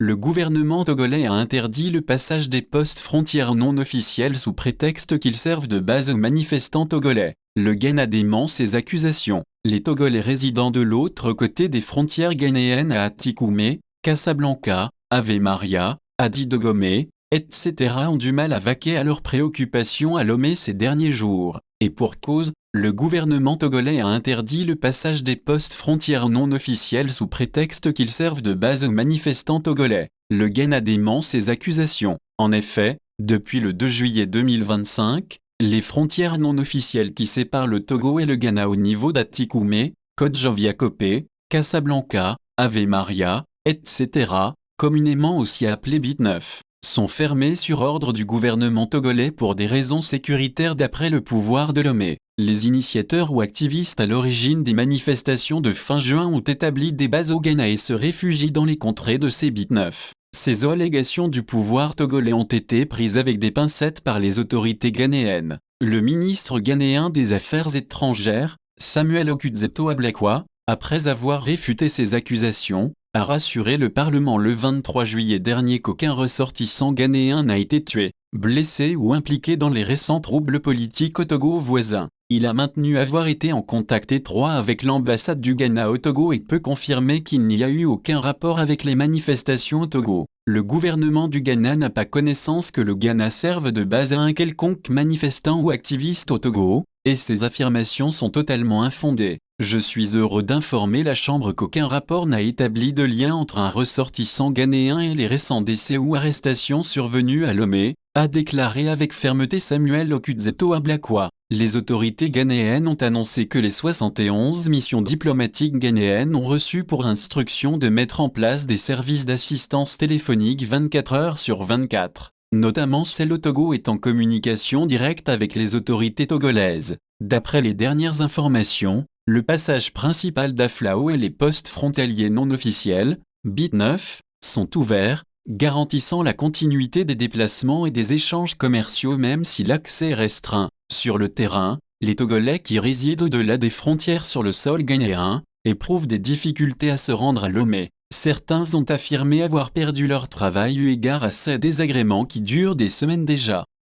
le gouvernement togolais a interdit le passage des postes frontières non officiels sous prétexte qu'ils servent de base aux manifestants togolais. Le Ghana dément ces accusations. Les Togolais résidant de l'autre côté des frontières ghanéennes à Atikoumé, Casablanca, Ave Maria, Adidogomé, etc. ont du mal à vaquer à leurs préoccupations à Lomé ces derniers jours. Et pour cause, le gouvernement togolais a interdit le passage des postes frontières non officiels sous prétexte qu'ils servent de base aux manifestants togolais. Le Ghana dément ces accusations. En effet, depuis le 2 juillet 2025, les frontières non officielles qui séparent le Togo et le Ghana au niveau d'Atikoumé, Kodjoviakopé, Casablanca, Ave Maria, etc., communément aussi appelées BIT9, sont fermées sur ordre du gouvernement togolais pour des raisons sécuritaires d'après le pouvoir de Lomé. Les initiateurs ou activistes à l'origine des manifestations de fin juin ont établi des bases au Ghana et se réfugient dans les contrées de ces BIT9. Ces allégations du pouvoir togolais ont été prises avec des pincettes par les autorités ghanéennes. Le ministre ghanéen des Affaires étrangères, Samuel Okudzeto Ablakwa, après avoir réfuté ces accusations, a rassuré le Parlement le 23 juillet dernier qu'aucun ressortissant ghanéen n'a été tué, blessé ou impliqué dans les récents troubles politiques au Togo voisin. Il a maintenu avoir été en contact étroit avec l'ambassade du Ghana au Togo et peut confirmer qu'il n'y a eu aucun rapport avec les manifestations au Togo. Le gouvernement du Ghana n'a pas connaissance que le Ghana serve de base à un quelconque manifestant ou activiste au Togo, et ces affirmations sont totalement infondées. Je suis heureux d'informer la Chambre qu'aucun rapport n'a établi de lien entre un ressortissant ghanéen et les récents décès ou arrestations survenus à Lomé, a déclaré avec fermeté Samuel Okudzeto Ablakwa. Les autorités ghanéennes ont annoncé que les 71 missions diplomatiques ghanéennes ont reçu pour instruction de mettre en place des services d'assistance téléphonique 24 heures sur 24. Notamment celle au Togo est en communication directe avec les autorités togolaises. D'après les dernières informations, le passage principal d'Aflao et les postes frontaliers non officiels, BIT9, sont ouverts, garantissant la continuité des déplacements et des échanges commerciaux même si l'accès est restreint. Sur le terrain, les Togolais qui résident au-delà des frontières sur le sol ghanéen éprouvent des difficultés à se rendre à Lomé. Certains ont affirmé avoir perdu leur travail eu égard à ces désagréments qui durent des semaines déjà.